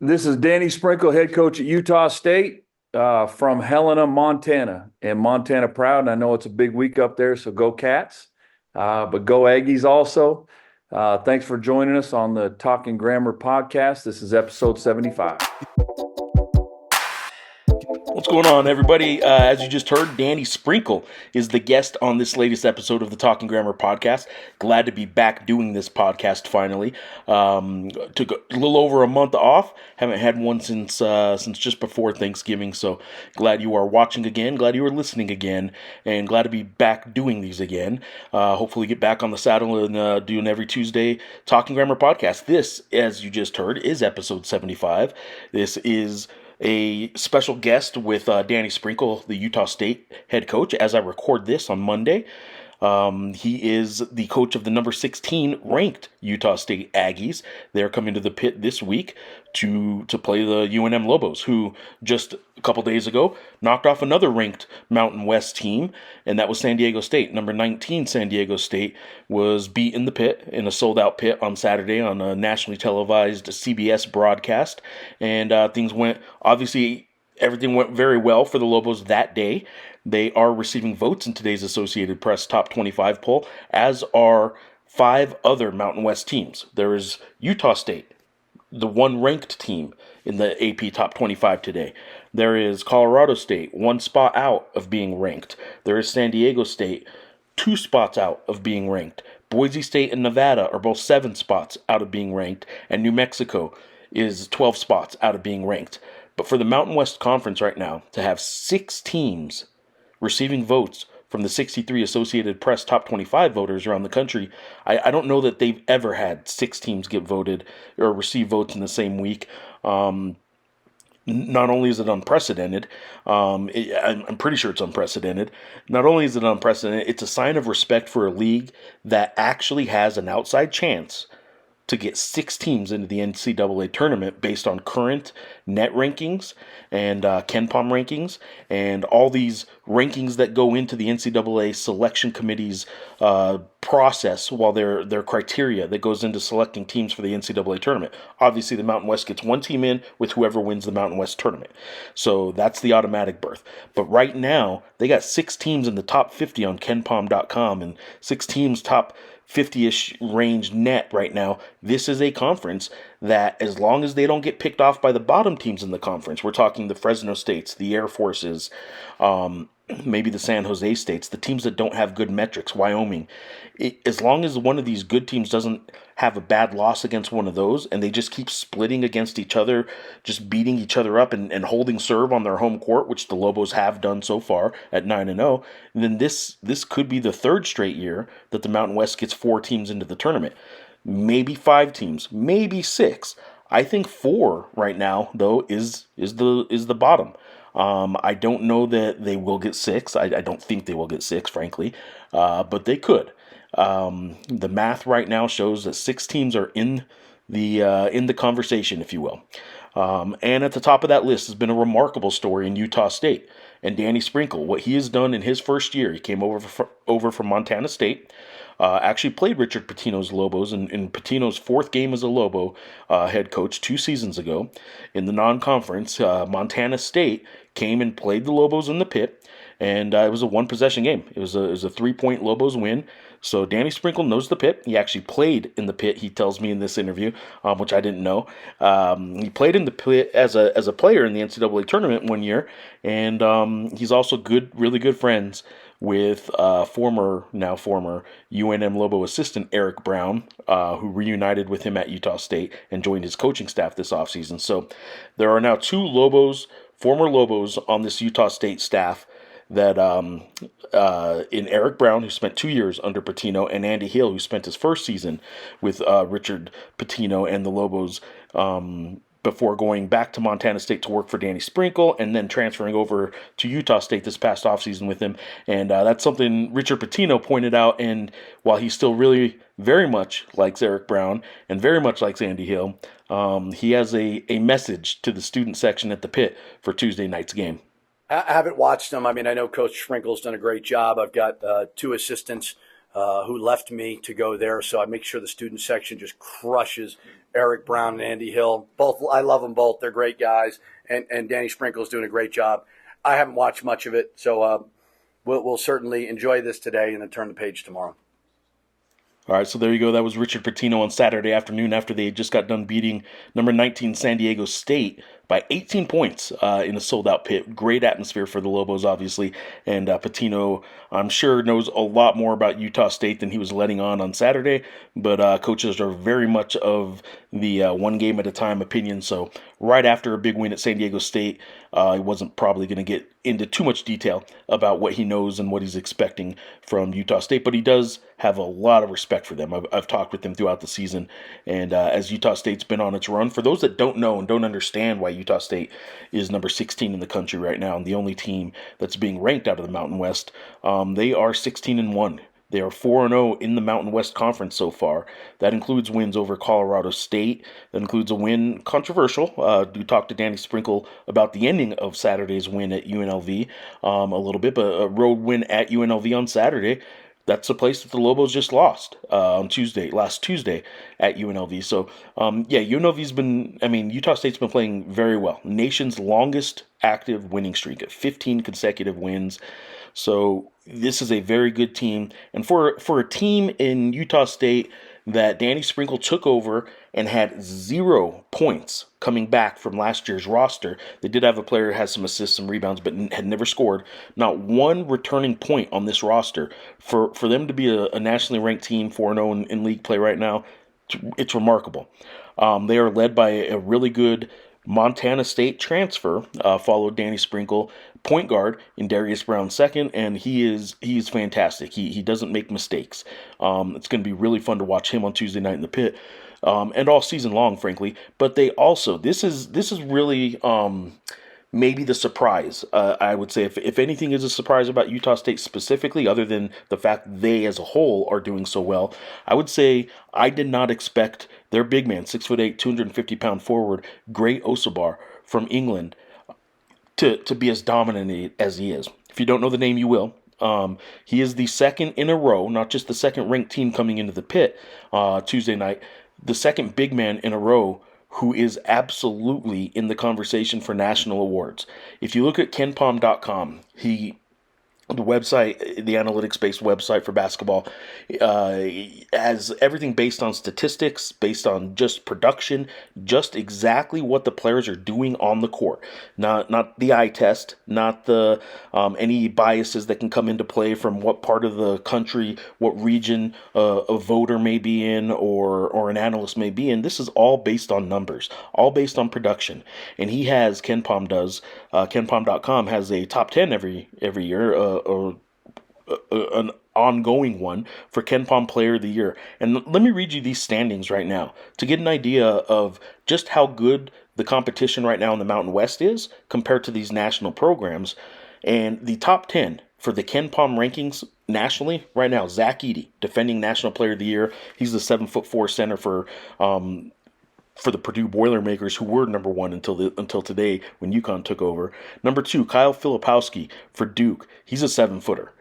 This is Danny Sprinkle, head coach at Utah State, from Helena, Montana, and Montana proud. And I know it's a big week up there, so go Cats, but go Aggies also. Thanks for joining us on the Talking Grammar podcast. This is episode 75. What's going on, everybody? As you just heard, Danny Sprinkle is the guest on this latest episode of the Talking Grammar podcast. Glad to be back doing this podcast finally. Took a little over a month off. Haven't had one since just before Thanksgiving. So glad you are watching again. Glad you are listening again, and glad to be back doing these again. Hopefully, get back on the saddle and do an every Tuesday Talking Grammar podcast. This, as you just heard, is episode 75. This is a special guest with Danny Sprinkle, the Utah State head coach, as I record this on Monday. He is the coach of the number 16 ranked Utah State Aggies. They're coming to the pit this week to play the UNM Lobos, who just a couple days ago knocked off another ranked Mountain West team, and that was San Diego State. Number 19 San Diego State was beat in the pit, in a sold-out pit on Saturday on a nationally televised CBS broadcast, and everything went very well for the Lobos that day. They are receiving votes in today's Associated Press Top 25 poll, as are 5 other Mountain West teams. There is Utah State, the one ranked team in the AP Top 25 today. There is Colorado State, 1 spot out of being ranked. There is San Diego State, 2 spots out of being ranked. Boise State and Nevada are both 7 spots out of being ranked, and New Mexico is 12 spots out of being ranked. But for the Mountain West Conference right now, to have 6 teams receiving votes from the 63 Associated Press Top 25 voters around the country, I don't know that they've ever had 6 teams get voted or receive votes in the same week. Not only is it unprecedented, I'm pretty sure it's unprecedented. Not only is it unprecedented, it's a sign of respect for a league that actually has an outside chance to get 6 teams into the NCAA tournament based on current net rankings and KenPom rankings and all these rankings that go into the NCAA selection committee's process, while their criteria that goes into selecting teams for the NCAA tournament. Obviously, the Mountain West gets 1 team in with whoever wins the Mountain West tournament. So that's the automatic berth. But right now, they got 6 teams in the top 50 on KenPom.com and 6 teams top 50-ish range net right now. This is a conference that, as long as they don't get picked off by the bottom teams in the conference, we're talking the Fresno States, the Air Forces, maybe the San Jose States, the teams that don't have good metrics, Wyoming. As long as one of these good teams doesn't have a bad loss against one of those, and they just keep splitting against each other, just beating each other up and holding serve on their home court, which the Lobos have done so far at 9-0, then this could be the 3rd straight year that the Mountain West gets 4 teams into the tournament. Maybe 5 teams, maybe 6. I think 4 right now, though, is the bottom. I don't know that they will get 6. I don't think they will get 6, frankly, but they could. The math right now shows that 6 teams are in the conversation, if you will. And at the top of that list has been a remarkable story in Utah State and Danny Sprinkle. What he has done in his first year, he came over from Montana State. Actually played Richard Pitino's Lobos in Pitino's 4th game as a Lobo head coach 2 seasons ago. In the non-conference, Montana State came and played the Lobos in the pit, and it was a 1-possession game. It was a 3-point Lobos win. So Danny Sprinkle knows the pit. He actually played in the pit, he tells me in this interview, which I didn't know. He played in the pit as a player in the NCAA tournament one year, and he's also really good friends with former UNM Lobo assistant Eric Brown, who reunited with him at Utah State and joined his coaching staff this offseason. So there are now 2 former Lobos on this Utah State staff, that in Eric Brown, who spent 2 years under Pitino, and Andy Hill, who spent his first season with Richard Pitino and the Lobos, before going back to Montana State to work for Danny Sprinkle and then transferring over to Utah State this past offseason with him. And that's something Richard Pitino pointed out. And while he still really very much likes Eric Brown and very much likes Andy Hill, he has a message to the student section at the pit for Tuesday night's game. I haven't watched them. I mean, I know Coach Sprinkle's done a great job. I've got 2 assistants who left me to go there. So I make sure the student section just crushes Eric Brown and Andy Hill. Both, I love them both. They're great guys. And Danny Sprinkle's doing a great job. I haven't watched much of it, so we'll certainly enjoy this today and then turn the page tomorrow. All right, so there you go. That was Richard Pitino on Saturday afternoon after they had just got done beating number 19 San Diego State by 18 points in a sold-out pit. Great atmosphere for the Lobos, obviously. And Pitino, I'm sure, knows a lot more about Utah State than he was letting on Saturday. But coaches are very much of the one game at a time opinion. So right after a big win at San Diego State, he wasn't probably going to get into too much detail about what he knows and what he's expecting from Utah State. But he does have a lot of respect for them. I've talked with him throughout the season. And as Utah State's been on its run, for those that don't know and don't understand why Utah State is number 16 in the country right now and the only team that's being ranked out of the Mountain West, they are 16-1. They are 4-0 in the Mountain West Conference so far. That includes wins over Colorado State. That includes a win, controversial. We talked to Danny Sprinkle about the ending of Saturday's win at UNLV a little bit, but a road win at UNLV on Saturday. That's a place that the Lobos just lost on last Tuesday at UNLV. So, Utah State's been playing very well. Nation's longest active winning streak at 15 consecutive wins. So this is a very good team. And for a team in Utah State that Danny Sprinkle took over and had 0 points coming back from last year's roster. They did have a player who has some assists, some rebounds, but had never scored. Not one returning point on this roster. For them to be a nationally ranked team, 4-0 in league play right now, it's remarkable. They are led by a really good Montana State transfer, followed Danny Sprinkle, point guard in Darius Brown second, and he is fantastic. He doesn't make mistakes. It's going to be really fun to watch him on Tuesday night in the pit, and all season long, frankly. But they also this is really maybe the surprise. I would say if anything is a surprise about Utah State specifically, other than the fact they as a whole are doing so well, I would say I did not expect their big man, 6'8", 250-pound forward, Great Osabar from England, to be as dominant as he is. If you don't know the name, you will. He is the second in a row, not just the second ranked team coming into the pit Tuesday night, the second big man in a row who is absolutely in the conversation for national awards. If you look at KenPom.com, the website, the analytics-based website for basketball, has everything based on statistics, based on just production, just exactly what the players are doing on the court. Not the eye test, not the any biases that can come into play from what part of the country, what region a voter may be in or an analyst may be in. This is all based on numbers, all based on production. And he has, KenPom.com has a top 10 every year, or an ongoing one for KenPom Player of the Year. And let me read you these standings right now to get an idea of just how good the competition right now in the Mountain West is compared to these national programs. And the top 10 for the KenPom rankings nationally right now, Zach Edey, defending National Player of the Year. He's the 7'4" center for the Purdue Boilermakers, who were number one until today when UConn took over. Number 2, Kyle Filipowski for Duke. He's a 7-footer.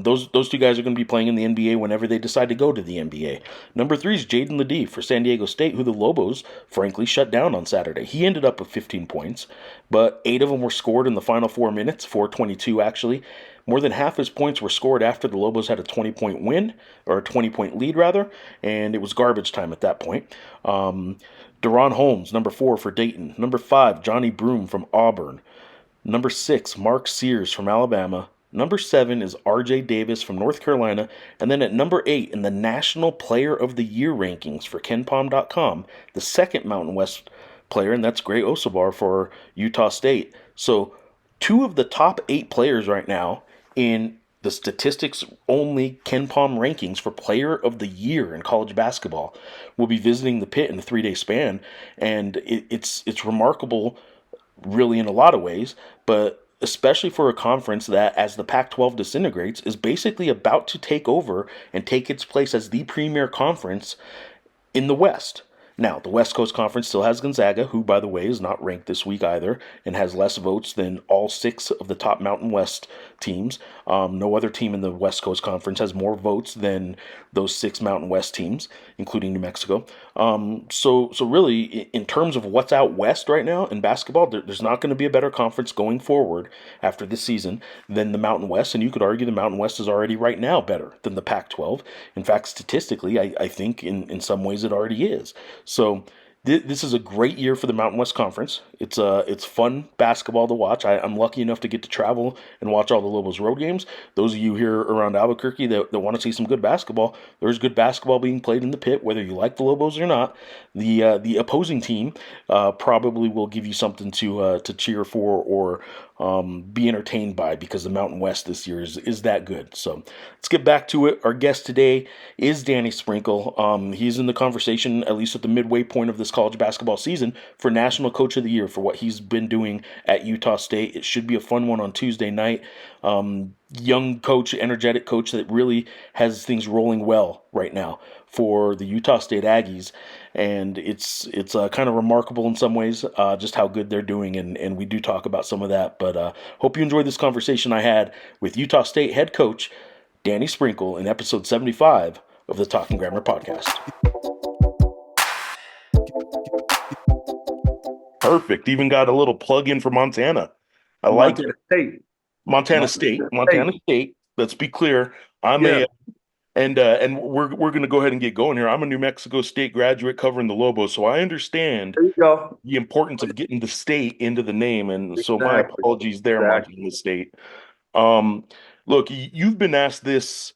Those two guys are going to be playing in the NBA whenever they decide to go to the NBA. Number 3 is Jaden Ledee for San Diego State, who the Lobos, frankly, shut down on Saturday. He ended up with 15 points, but 8 of them were scored in the final 4 minutes, 4:22 actually. More than half his points were scored after the Lobos had a 20-point win, or a 20-point lead, rather, and it was garbage time at that point. Deron Holmes, number 4 for Dayton. Number 5, Johnny Broom from Auburn. Number 6, Mark Sears from Alabama. Number 7 is R.J. Davis from North Carolina. And then at number 8 in the National Player of the Year rankings for KenPom.com, the second Mountain West player, and that's Great Osabar for Utah State. So 2 of the top 8 players right now in the statistics-only KenPom rankings for Player of the Year in college basketball will be visiting the pit in a 3-day span. And it's remarkable, really, in a lot of ways, but especially for a conference that, as the Pac-12 disintegrates, is basically about to take over and take its place as the premier conference in the West. Now, the West Coast Conference still has Gonzaga, who, by the way, is not ranked this week either, and has less votes than all 6 of the top Mountain West teams. No other team in the West Coast Conference has more votes than those 6 Mountain West teams, including New Mexico. So really, in terms of what's out west right now in basketball, there's not going to be a better conference going forward after this season than the Mountain West, and you could argue the Mountain West is already right now better than the Pac-12. In fact, statistically, I think in some ways it already is. So this is a great year for the Mountain West Conference. It's fun basketball to watch. I'm lucky enough to get to travel and watch all the Lobos road games. Those of you here around Albuquerque that want to see some good basketball, there's good basketball being played in the pit, whether you like the Lobos or not. The opposing team probably will give you something to cheer for or be entertained by, because the Mountain West this year is that good. So let's get back to it. Our guest today is Danny Sprinkle. He's in the conversation, at least at the midway point of this college basketball season, for National Coach of the Year for what he's been doing at Utah State. It should be a fun one on Tuesday night. Young coach, energetic coach that really has things rolling well right now for the Utah State Aggies, and it's kind of remarkable in some ways just how good they're doing, and we do talk about some of that. But hope you enjoyed this conversation I had with Utah State head coach Danny Sprinkle in episode 75 of the Talking Grammer podcast. Perfect. Even got a little plug in for Montana. I like Montana State. Montana State. Let's be clear. And we're going to go ahead and get going here. I'm a New Mexico State graduate covering the Lobos, so I understand There you go. the importance of getting the state into the name, and so my Exactly. apologies there, Exactly. Montana State. Look, you've been asked this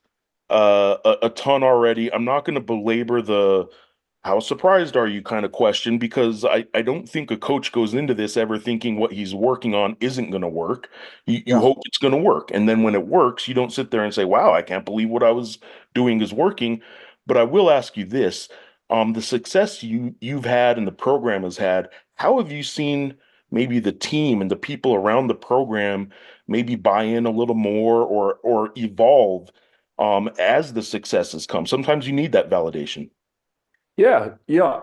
a ton already. I'm not going to belabor the how surprised are you kind of question, because I don't think a coach goes into this ever thinking what he's working on isn't going to work. You Yeah. hope it's going to work. And then when it works, you don't sit there and say, wow, I can't believe what I was doing is working. But I will ask you this, the success you've had and the program has had, how have you seen maybe the team and the people around the program maybe buy in a little more or evolve as the successes come? Sometimes you need that validation. Yeah. Yeah.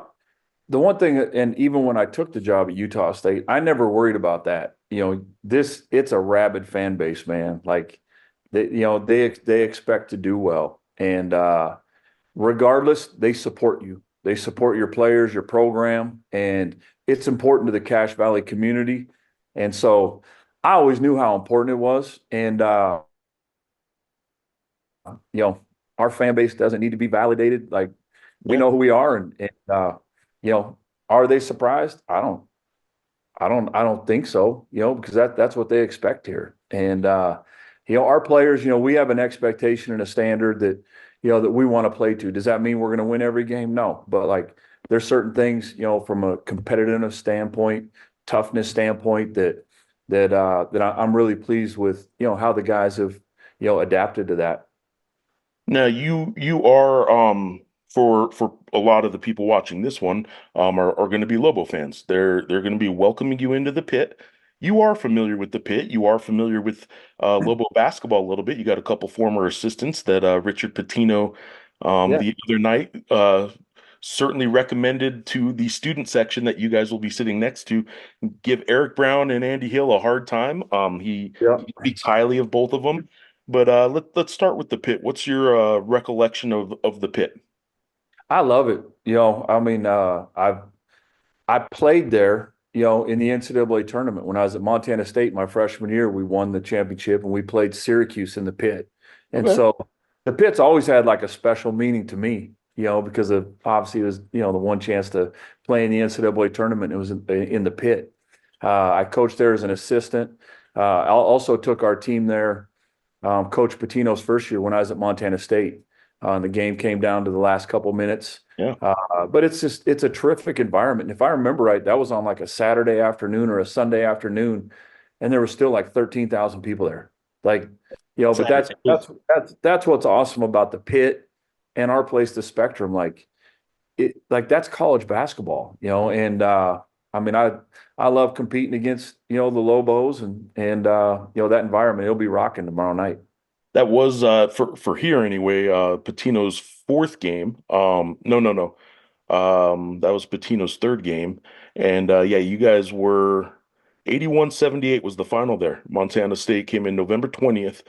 The one thing, and even when I took the job at Utah State, I never worried about that. It's a rabid fan base, man. Like, they expect to do well. And regardless, they support you. They support your players, your program, and it's important to the Cache Valley community. And so I always knew how important it was. And, our fan base doesn't need to be validated. Like, we Yeah. know who we are, and you know, are they surprised? I don't think so, because that's what they expect here. And our players, we have an expectation and a standard that, that we want to play to. Does that mean we're going to win every game? No, but like there's certain things, from a competitiveness standpoint, toughness standpoint that I'm really pleased with, how the guys have, adapted to that. Now you are for a lot of the people watching this one are going to be Lobo fans. They're going to be welcoming you into the pit. You are familiar with the pit. You are familiar with Lobo basketball a little bit. You got a couple former assistants that Richard Pitino Yeah. the other night certainly recommended to the student section that you guys will be sitting next to. Give Eric Brown and Andy Hill a hard time. Yeah. He speaks highly of both of them. But let's start with the pit. What's your recollection of the pit? I love it. I mean, I played there, in the NCAA tournament when I was at Montana State my freshman year. We won the championship and we played Syracuse in the pit. And Okay. so the pit's always had like a special meaning to me, because of obviously it was, the one chance to play in the NCAA tournament. It was in the pit. I coached there as an assistant. I also took our team there, Coach Pitino's first year when I was at Montana State. The game came down to the last couple minutes. Yeah. But it's a terrific environment. And if I remember right, that was on like a Saturday afternoon or a Sunday afternoon, and there was still like 13,000 people there. Like, but that's what's awesome about the pit and our place, the Spectrum. Like that's college basketball, and I mean, I love competing against, the Lobos and that environment. It'll be rocking tomorrow night. That was for here anyway, Patino's fourth game. No. That was Pitino's third game. And yeah, you guys were 81-78 was the final there. Montana State came in November 20th,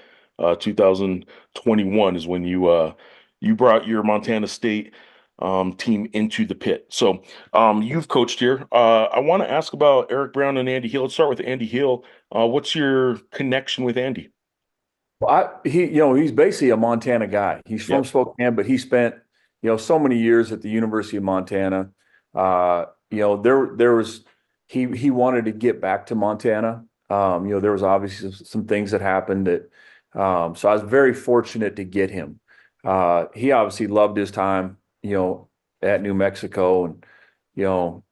2021 is when you brought your Montana State team into the pit. So you've coached here. I want to ask about Eric Brown and Andy Hill. Let's start with Andy Hill. What's your connection with Andy? Well, he's basically a Montana guy. He's from Yep. Spokane, but he spent, so many years at the University of Montana. There was he wanted to get back to Montana. There was obviously some things that happened that, so I was very fortunate to get him. He obviously loved his time, at New Mexico, and you know,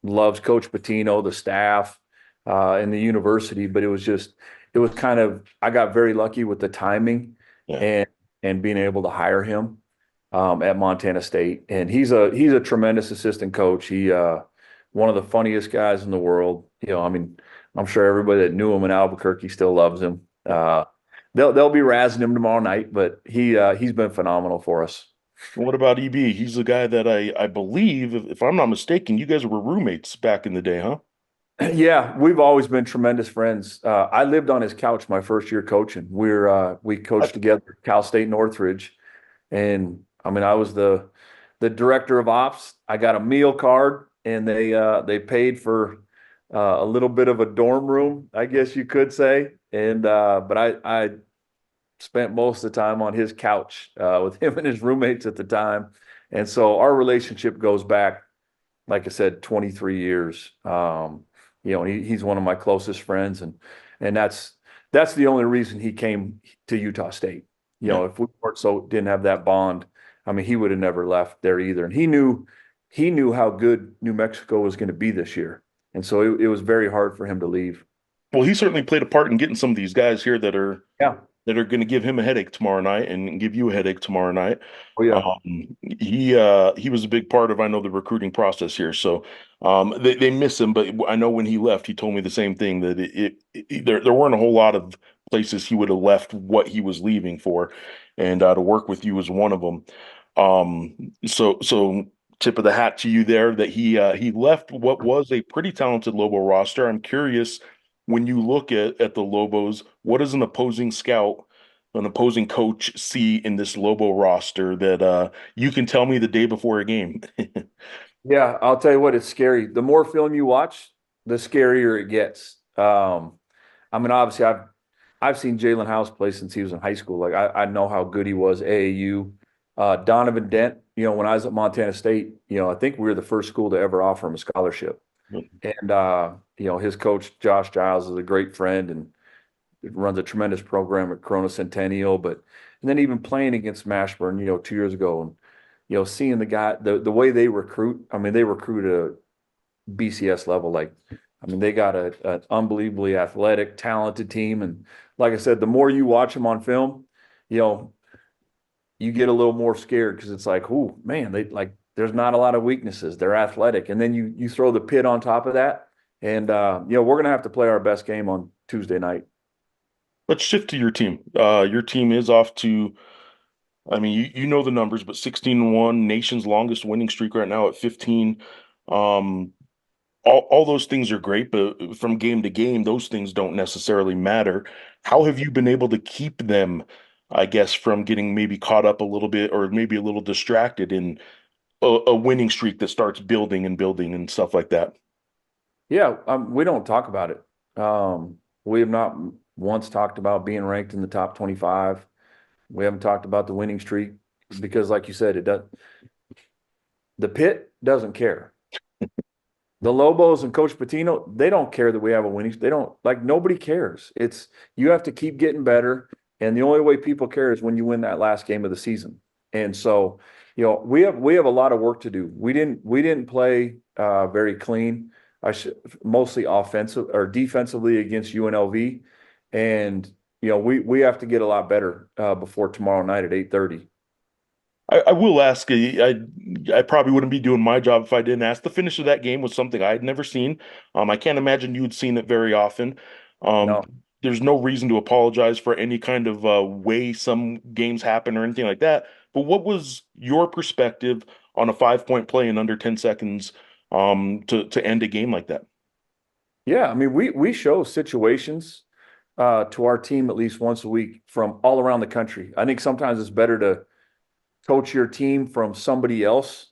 loves Coach Pitino, the staff, and the university. But it was kind of, I got very lucky with the timing Yeah. and being able to hire him at Montana State. And he's a tremendous assistant coach. He one of the funniest guys in the world. I mean, I'm sure everybody that knew him in Albuquerque still loves him. They'll be razzing him tomorrow night, but he's been phenomenal for us. What about EB? He's the guy that I believe, if I'm not mistaken, you guys were roommates back in the day, huh? Yeah, we've always been tremendous friends. I lived on his couch my first year coaching. We coached together at Cal State Northridge, and I mean I was the director of ops. I got a meal card, and they paid for a little bit of a dorm room, I guess you could say. And but I spent most of the time on his couch with him and his roommates at the time, and so our relationship goes back, like I said, 23 years. He's one of my closest friends, and that's the only reason he came to Utah State. Yeah. If we weren't didn't have that bond, I mean, he would have never left there either. And he knew how good New Mexico was going to be this year, and so it was very hard for him to leave. Well, he certainly played a part in getting some of these guys here Yeah. that are going to give him a headache tomorrow night and give you a headache tomorrow night. Oh yeah. He was a big part of, I know, the recruiting process here. So they miss him, but I know when he left, he told me the same thing, that there weren't a whole lot of places he would have left what he was leaving for, and to work with you was one of them. So tip of the hat to you there that he left what was a pretty talented Lobo roster. I'm curious, when you look at the Lobos, what does an opposing scout, an opposing coach see in this Lobo roster that you can tell me the day before a game? Yeah, I'll tell you what, it's scary. The more film you watch, the scarier it gets. I mean, obviously, I've seen Jalen House play since he was in high school. Like I know how good he was AAU. Donovan Dent, when I was at Montana State, I think we were the first school to ever offer him a scholarship. And his coach Josh Giles is a great friend and runs a tremendous program at Corona Centennial. And then even playing against Mashburn, 2 years ago, and seeing the way they recruit. I mean, they recruit a BCS level. Like, I mean, they got an unbelievably athletic, talented team. And like I said, the more you watch them on film, you get a little more scared because it's like, oh man, there's not a lot of weaknesses. They're athletic, and then you throw the pit on top of that, and we're gonna have to play our best game on Tuesday night. Let's shift to your team. Your team is off to, I mean, you know the numbers, but 16-1, nation's longest winning streak right now at 15. Um, all those things are great, but from game to game, those things don't necessarily matter. How have you been able to keep them, I guess, from getting maybe caught up a little bit or maybe a little distracted in a winning streak that starts building and building and stuff like that? Yeah, we don't talk about it. We have not once talked about being ranked in the top 25. We haven't talked about the winning streak because, like you said, the pit doesn't care. The Lobos and Coach Pitino, they don't care that we have a winning. They don't, like, nobody cares. You have to keep getting better, and the only way people care is when you win that last game of the season. And so, we have a lot of work to do. We didn't play very clean. Mostly offensive or defensively against UNLV, and we have to get a lot better before tomorrow night at 8:30. I will ask. I probably wouldn't be doing my job if I didn't ask. The finish of that game was something I had never seen. I can't imagine you had seen it very often. Um, No. there's no reason to apologize for any kind of way some games happen or anything like that. But what was your perspective on a 5-point play in under 10 seconds to end a game like that. Yeah, I mean, we show situations to our team at least once a week from all around the country. I think sometimes it's better to coach your team from somebody else,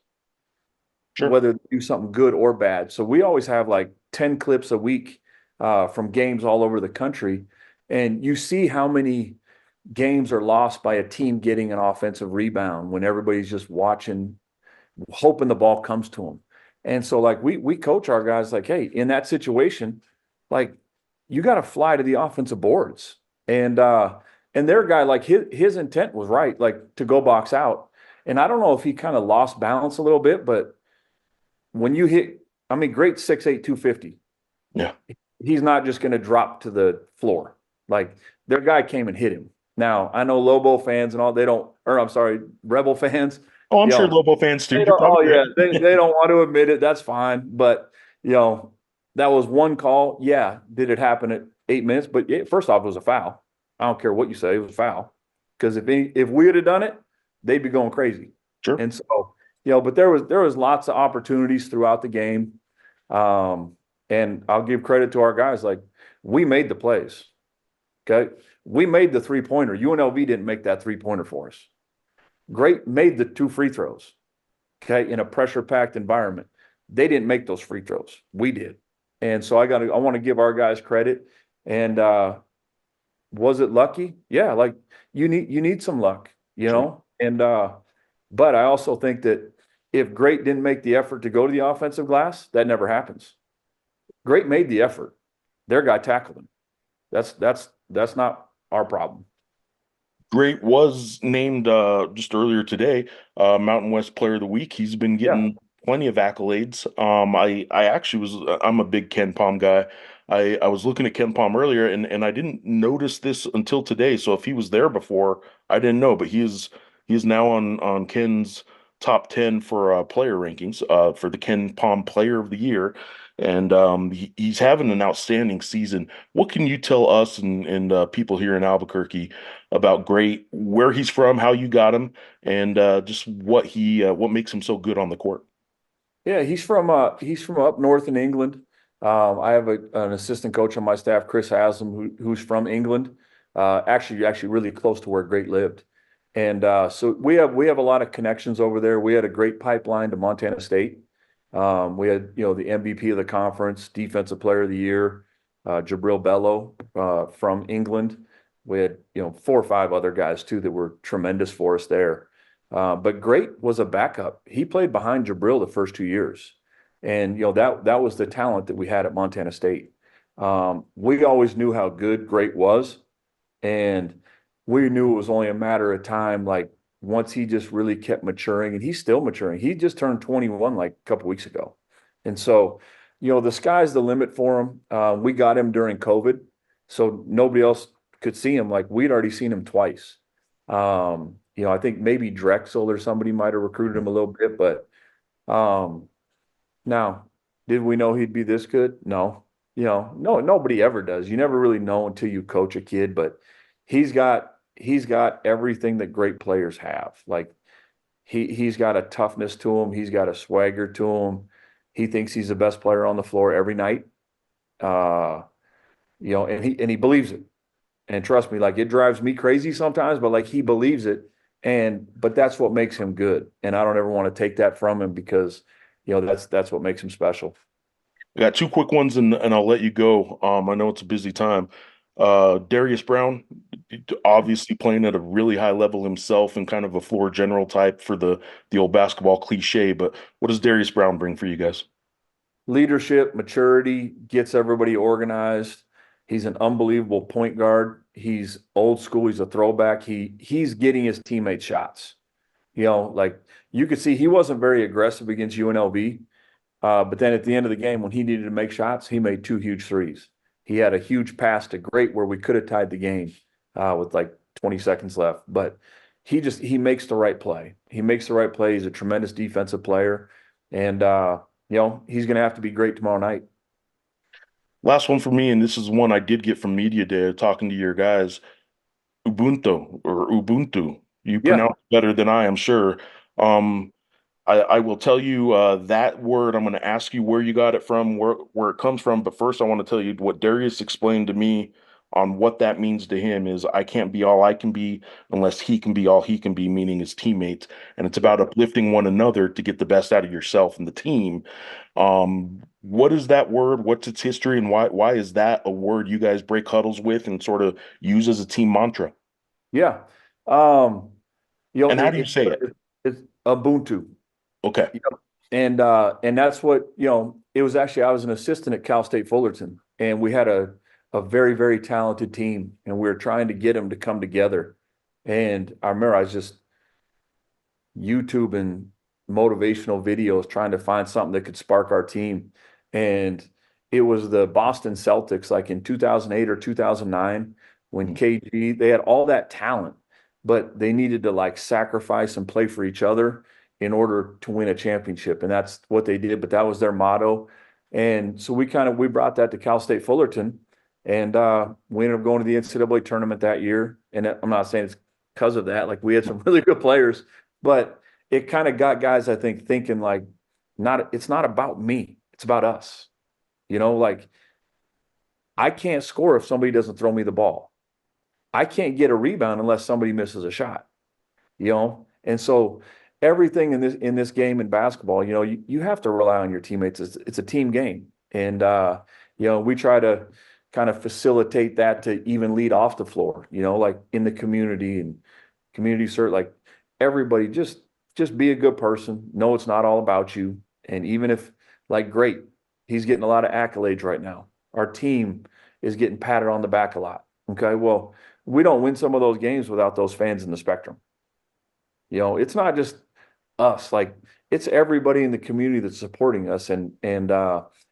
Sure. whether they do something good or bad. So we always have like 10 clips a week from games all over the country. And you see how many games are lost by a team getting an offensive rebound when everybody's just watching, hoping the ball comes to them. And so like we coach our guys like, hey, in that situation, like you got to fly to the offensive boards. And their guy, like his intent was right, like to go box out. And I don't know if he kind of lost balance a little bit, but when you hit, I mean, great 6'8", 250. Yeah. He's not just going to drop to the floor. Like their guy came and hit him. Now I know Lobo fans and all, they don't, or I'm sorry, Rebel fans, Oh, I'm you sure know, Lobo fans too. they You're don't, oh probably yeah, right. they don't want to admit it. That's fine. But that was one call. Yeah. Did it happen at 8 minutes? But yeah, first off, it was a foul. I don't care what you say, it was a foul. Because if we had done it, they'd be going crazy. Sure. And so, but there was lots of opportunities throughout the game. And I'll give credit to our guys. Like we made the plays. Okay. We made the 3-pointer. UNLV didn't make that 3-pointer for us. Great made the 2 free throws. Okay. In a pressure packed environment. They didn't make those free throws. We did. And so I want to give our guys credit. And was it lucky? Yeah, like you need some luck, Sure. And but I also think that if Great didn't make the effort to go to the offensive glass, that never happens. Great made the effort. Their guy tackled him. That's not our problem. Great was named just earlier today Mountain West Player of the Week. He's been Yeah. getting plenty of accolades. I actually I'm a big Ken Palm guy. I was looking at Ken Palm earlier and I didn't notice this until today. So if he was there before, I didn't know. But he is now on Ken's top 10 for player rankings for the Ken Palm Player of the Year. And he's having an outstanding season. What can you tell us and people here in Albuquerque about Great, where he's from, how you got him, and just what makes him so good on the court? Yeah, he's from up north in England. I have an assistant coach on my staff, Chris Haslam, who's from England. Actually, really close to where Great lived, and so we have a lot of connections over there. We had a great pipeline to Montana State. We had the MVP of the conference, Defensive Player of the Year, Jabril Bello from England. We had 4 or 5 other guys too that were tremendous for us there. But Great was a backup. He played behind Jabril the first 2 years. And that was the talent that we had at Montana State. We always knew how good Great was, and we knew it was only a matter of time. Like once he just really kept maturing, and he's still maturing. He just turned 21 like a couple weeks ago, and so the sky's the limit for him. We got him during COVID, so nobody else could see him. Like we'd already seen him twice. I think maybe Drexel or somebody might have recruited him a little bit, but um, now, did we know he'd be this good? No. No, nobody ever does. You never really know until you coach a kid, but he's got everything that great players have. Like he's got a toughness to him, he's got a swagger to him. He thinks he's the best player on the floor every night. Uh, and he believes it. And trust me, like it drives me crazy sometimes, but like he believes it. But that's what makes him good. And I don't ever want to take that from him because, that's what makes him special. I got 2 quick ones and I'll let you go. I know it's a busy time. Darius Brown, obviously playing at a really high level himself and kind of a floor general type for the old basketball cliche. But what does Darius Brown bring for you guys? Leadership, maturity, gets everybody organized. He's an unbelievable point guard. He's old school. He's a throwback. He's getting his teammates shots. Like you could see he wasn't very aggressive against UNLV. But then at the end of the game, when he needed to make shots, he made 2 huge threes. He had a huge pass to Great where we could have tied the game with like 20 seconds left. But he makes the right play. He makes the right play. He's a tremendous defensive player. And, he's going to have to be great tomorrow night. Last one for me, and this is one I did get from Media Day talking to your guys. Ubuntu or Ubuntu. You Yeah. pronounce it better than I am sure. Um, I will tell you that word. I'm going to ask you where you got it from, where it comes from. But first, I want to tell you what Darius explained to me on what that means to him is I can't be all I can be unless he can be all he can be, meaning his teammates. And it's about uplifting one another to get the best out of yourself and the team. What is that word? What's its history, and why is that a word you guys break huddles with and sort of use as a team mantra? Yeah. Um, And how do you say it? it's Ubuntu. Okay. And that's what, it was actually, I was an assistant at Cal State Fullerton, and we had a very, very talented team, and we were trying to get them to come together. And I remember I was just YouTubing motivational videos, trying to find something that could spark our team. And it was the Boston Celtics, like in 2008 or 2009, when KG, they had all that talent, but they needed to like sacrifice and play for each other in order to win a championship. And that's what they did, but that was their motto. And so we brought that to Cal State Fullerton, and we ended up going to the NCAA tournament that year. And I'm not saying it's because of that. Like, we had some really good players, but it kind of got guys, I think, thinking like, it's not about me, it's about us. Like, I can't score if somebody doesn't throw me the ball. I can't get a rebound unless somebody misses a shot. And so everything in this game in basketball, you have to rely on your teammates. It's a team game. And we try to kind of facilitate that to even lead off the floor, like in the community and community cert, like everybody just be a good person. No, it's not all about you. And even if, like, great, he's getting a lot of accolades right now. Our team is getting patted on the back a lot. Okay, well, we don't win some of those games without those fans in the spectrum. It's not just us, like, it's everybody in the community that's supporting us. And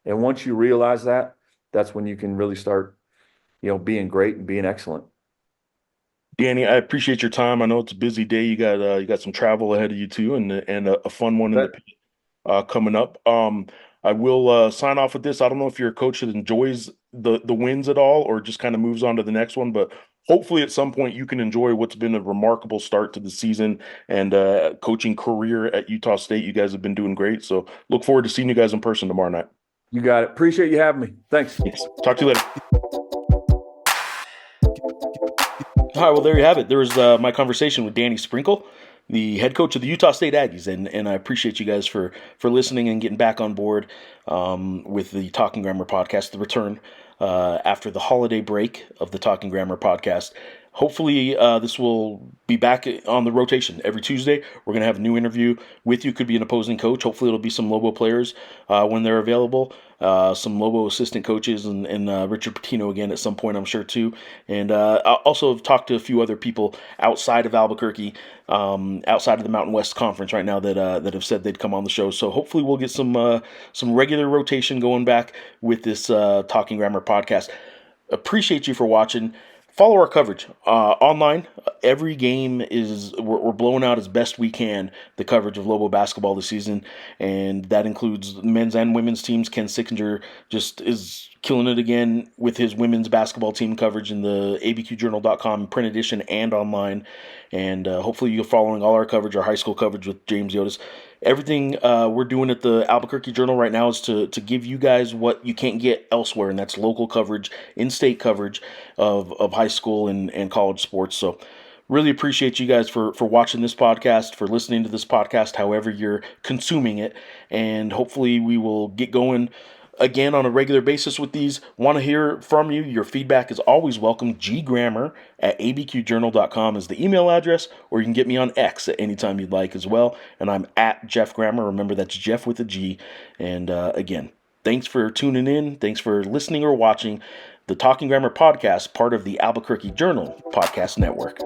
once you realize that, that's when you can really start, being great and being excellent. Danny, I appreciate your time. I know it's a busy day. You got some travel ahead of you too, and a fun one in the coming up. I will sign off with this. I don't know if you're a coach that enjoys the wins at all, or just kind of moves on to the next one, but hopefully at some point you can enjoy what's been a remarkable start to the season and coaching career at Utah State. You guys have been doing great, so look forward to seeing you guys in person tomorrow night. You got it. Appreciate you having me. Thanks. Talk to you later. All right, well, there you have it. There was my conversation with Danny Sprinkle, the head coach of the Utah State Aggies, and I appreciate you guys for listening and getting back on board with the Talking Grammer podcast, the return after the holiday break of the Talking Grammer podcast. Hopefully, this will be back on the rotation every Tuesday. We're going to have a new interview with you. Could be an opposing coach. Hopefully, it'll be some Lobo players when they're available. Some Lobo assistant coaches and Richard Patino again at some point, I'm sure, too. And I also have talked to a few other people outside of Albuquerque, outside of the Mountain West Conference right now that have said they'd come on the show. So hopefully we'll get some regular rotation going back with this Talking Grammer podcast. Appreciate you for watching. Follow our coverage online. Every game we're blowing out as best we can the coverage of Lobo basketball this season, and that includes men's and women's teams. Ken Sickinger just is killing it again with his women's basketball team coverage in the abqjournal.com print edition and online. And hopefully you're following all our coverage, our high school coverage with James Yotis. Everything we're doing at the Albuquerque Journal right now is to give you guys what you can't get elsewhere, and that's local coverage, in-state coverage of high school and college sports. So really appreciate you guys for watching this podcast, for listening to this podcast, however you're consuming it, and hopefully we will get going again on a regular basis with these. Want to hear from you. Your feedback is always welcome. grammer@abqjournal.com is the email address, or you can get me on X at any time you'd like as well. And I'm at Geoff Grammer. Remember, that's Jeff with a G. And again, thanks for tuning in. Thanks for listening or watching the Talking Grammer podcast, part of the Albuquerque Journal Podcast Network.